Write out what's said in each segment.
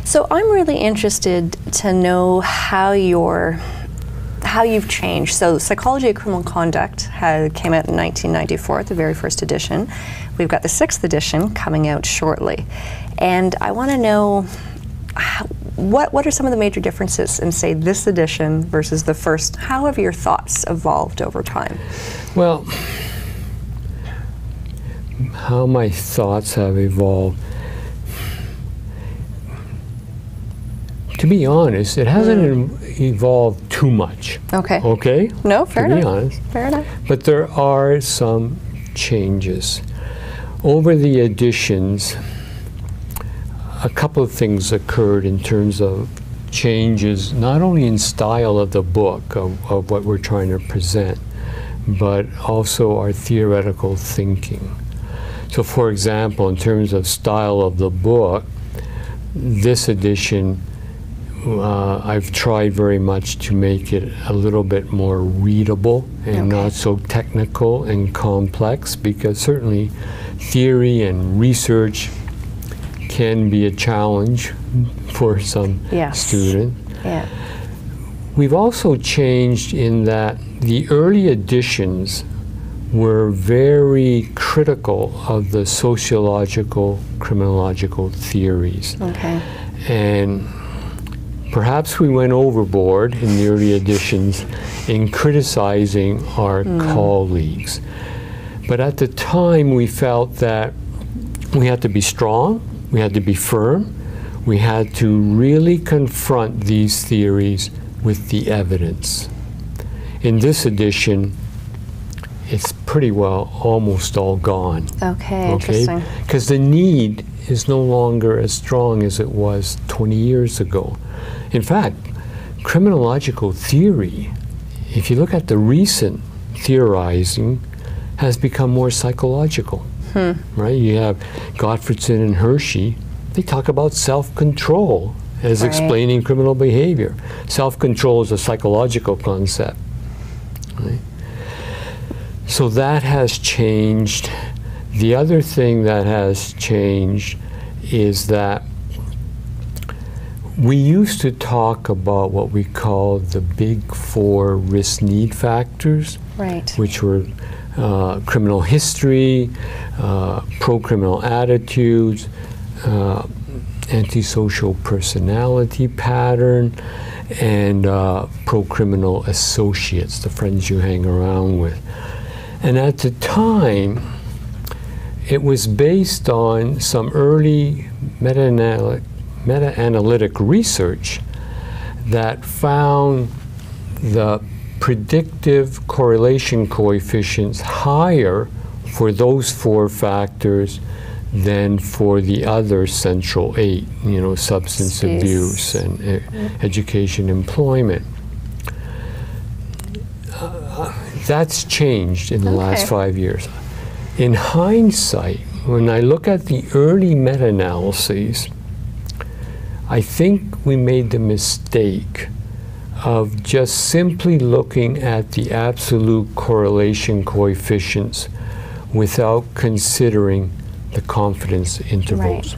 So I'm really interested to know how you've changed. So Psychology of Criminal Conduct came out in 1994, the very first edition. We've got the 6th edition coming out shortly. And I want to know what are some of the major differences in, say, this edition versus the first? How have your thoughts evolved over time? Well, how my thoughts have evolved. To be honest, it hasn't evolved too much. Okay. Okay? No, fair enough. To be honest. Fair enough. But there are some changes. Over the editions, a couple of things occurred in terms of changes, not only in style of the book, of what we're trying to present, but also our theoretical thinking. So for example, in terms of style of the book, this edition, I've tried very much to make it a little bit more readable and not so technical and complex, because certainly theory and research can be a challenge for some student. Yeah. We've also changed in that the early editions were very critical of the sociological, criminological theories. Okay. And perhaps we went overboard in the early editions in criticizing our colleagues. But at the time, we felt that we had to be strong, we had to be firm, we had to really confront these theories with the evidence. In this edition, it's pretty well almost all gone. Okay, interesting. Because the need is no longer as strong as it was 20 years ago. In fact, criminological theory, if you look at the recent theorizing, has become more psychological. Right? You have Gottfredson and Hershey. They talk about self-control as explaining criminal behavior. Self-control is a psychological concept. Right? So that has changed. The other thing that has changed is that we used to talk about what we call the big 4 risk-need factors, which were criminal history, pro-criminal attitudes, antisocial personality pattern, and pro-criminal associates, the friends you hang around with. And at the time, it was based on some early meta-analytic research that found the predictive correlation coefficients higher for those 4 factors than for the other central 8, you know, substance abuse and education, employment. That's changed in the last 5 years. In hindsight, when I look at the early meta-analyses, I think we made the mistake of just simply looking at the absolute correlation coefficients without considering the confidence intervals.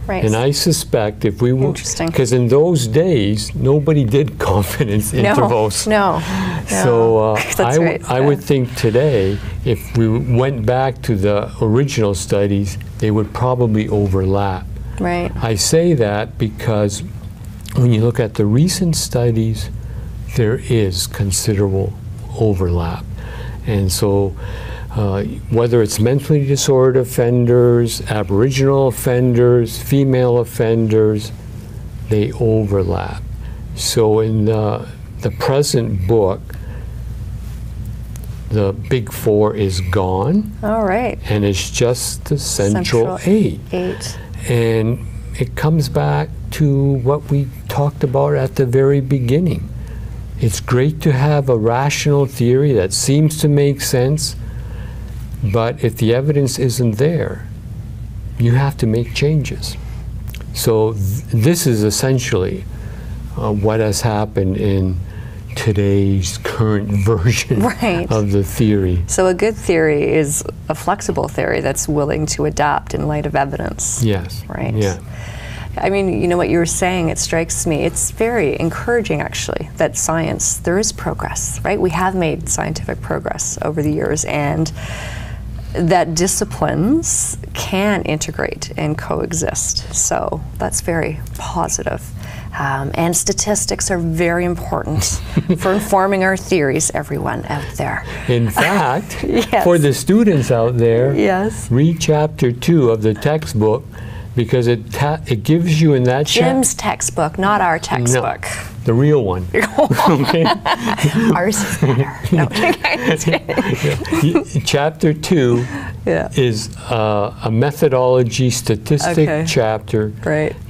And I suspect if we were, because in those days, nobody did confidence intervals. So I would think today, if we went back to the original studies, they would probably overlap. I say that because when you look at the recent studies, there is considerable overlap. And so whether it's mentally disordered offenders, Aboriginal offenders, female offenders, they overlap. So in the present book, the big 4 is gone. And it's just the central 8. And it comes back to what we talked about at the very beginning. It's great to have a rational theory that seems to make sense, but if the evidence isn't there, you have to make changes. So this is essentially what has happened in today's current version of the theory. So a good theory is a flexible theory that's willing to adapt in light of evidence. Yes. I mean, you know what you were saying, it strikes me, it's very encouraging actually that science, there is progress, right? We have made scientific progress over the years, and that disciplines can integrate and coexist. So that's very positive. And statistics are very important for informing our theories, everyone out there. In fact, yes. for the students out there, yes. read chapter 2 of the textbook, because it gives you in that Jim's textbook, not our textbook. No, the real one. Okay. Ours is better. No, just kidding. Chapter 2 yeah. is a methodology statistic chapter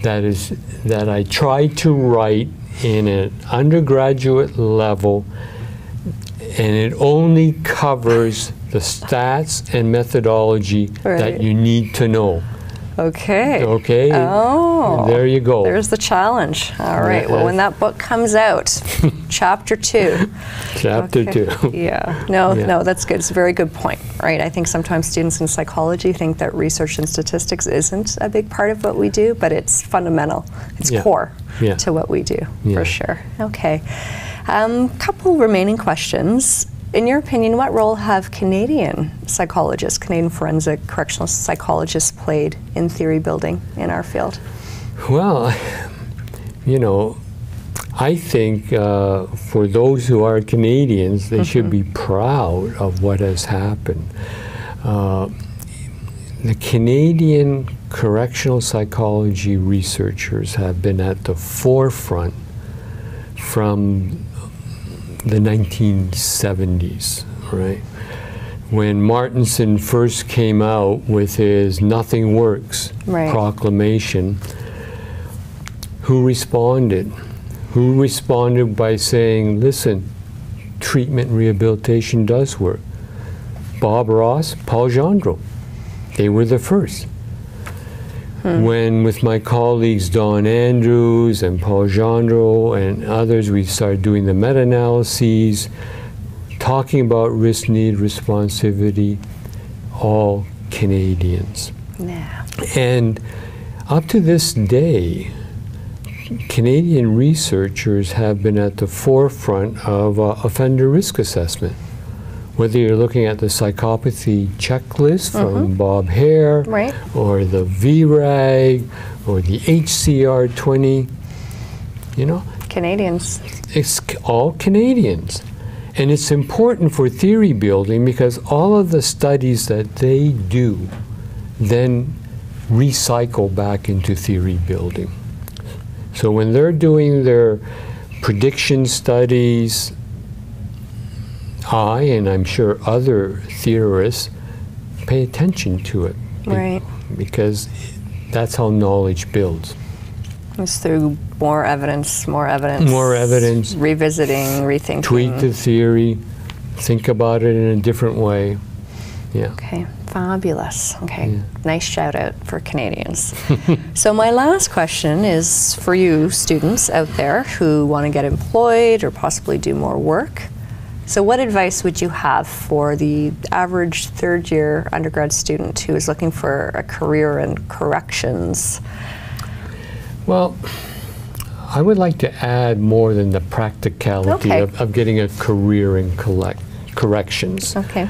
that I tried to write in an undergraduate level, and it only covers the stats and methodology that you need to know. Okay. Okay. Oh. There you go. There's the challenge. All right. Well, when that book comes out, chapter 2. Chapter 2. Yeah. No, no, that's good. It's a very good point, right? I think sometimes students in psychology think that research and statistics isn't a big part of what we do, but it's fundamental. It's core to what we do, for sure. Okay. Couple remaining questions. In your opinion, what role have Canadian psychologists, Canadian forensic correctional psychologists played in theory building in our field? Well, you know, I think for those who are Canadians, they should be proud of what has happened. The Canadian correctional psychology researchers have been at the forefront from the 1970s, right? When Martinson first came out with his Nothing Works proclamation, who responded? Who responded by saying, listen, treatment rehabilitation does work. Bob Ross, Paul Gendreau, they were the first. When with my colleagues Don Andrews and Paul Gendreau and others, we started doing the meta-analyses, talking about risk-need responsivity, all Canadians. Yeah. And up to this day, Canadian researchers have been at the forefront of offender risk assessment. Whether you're looking at the psychopathy checklist from Bob Hare, or the VRAG, or the HCR20, you know? Canadians. It's all Canadians. And it's important for theory building because all of the studies that they do then recycle back into theory building. So when they're doing their prediction studies, I, and I'm sure other theorists, pay attention to it. Because that's how knowledge builds. It's through more evidence, revisiting, rethinking. Tweak the theory, think about it in a different way. Yeah. Okay, fabulous. Okay, nice shout out for Canadians. So my last question is for you students out there who want to get employed or possibly do more work. So what advice would you have for the average third-year undergrad student who is looking for a career in corrections? Well, I would like to add more than the practicality of getting a career in corrections. Okay.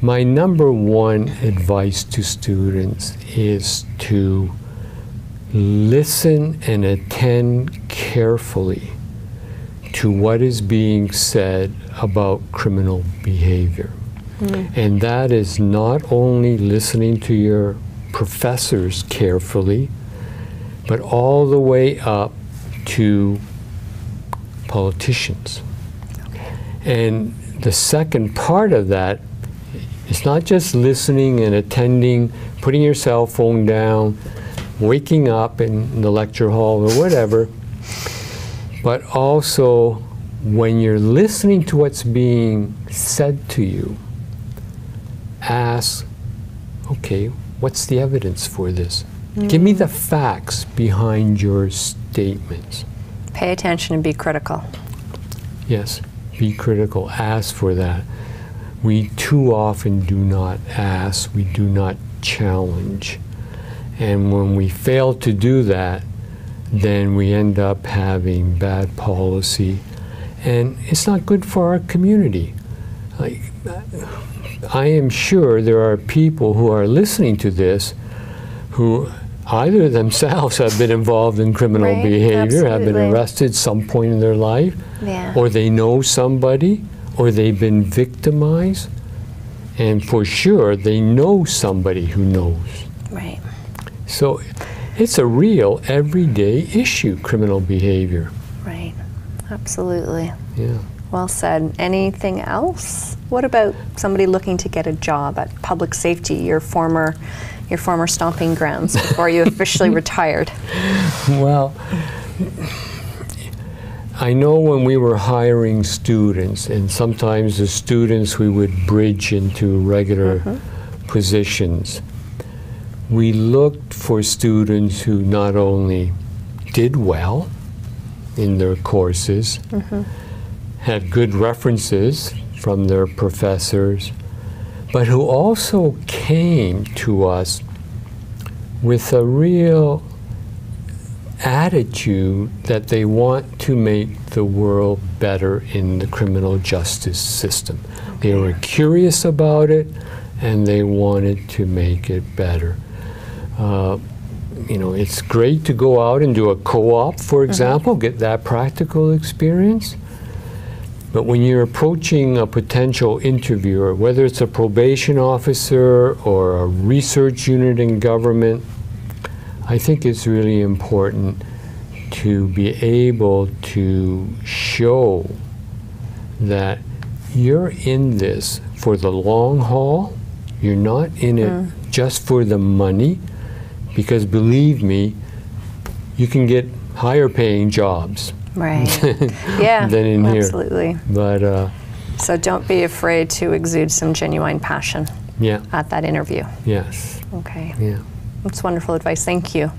My number one advice to students is to listen and attend carefully to what is being said about criminal behavior. And that is not only listening to your professors carefully, but all the way up to politicians. And the second part of that is not just listening and attending, putting your cell phone down, waking up in the lecture hall or whatever, but also when you're listening to what's being said to you, ask, okay, what's the evidence for this? Give me the facts behind your statements. Pay attention and be critical. Yes, be critical, ask for that. We too often do not ask, we do not challenge. And when we fail to do that, then we end up having bad policy. And it's not good for our community. Like, I am sure there are people who are listening to this who either themselves have been involved in criminal behavior, have been arrested some point in their life, or they know somebody, or they've been victimized, and for sure they know somebody who knows. Right. So it's a real everyday issue, criminal behavior. Right. Absolutely. Yeah. Well said. Anything else? What about somebody looking to get a job at public safety, your former stomping grounds before you officially retired? Well, I know when we were hiring students, and sometimes the students we would bridge into regular positions, we looked for students who not only did well in their courses, had good references from their professors, but who also came to us with a real attitude that they want to make the world better in the criminal justice system. They were curious about it, and they wanted to make it better. You know, it's great to go out and do a co-op, for example, get that practical experience. But when you're approaching a potential interviewer, whether it's a probation officer or a research unit in government, I think it's really important to be able to show that you're in this for the long haul. You're not in it just for the money, because believe me, you can get higher paying jobs. Right. Yeah, than in absolutely. Here. But so don't be afraid to exude some genuine passion at that interview. Yes. Okay. Yeah. That's wonderful advice. Thank you.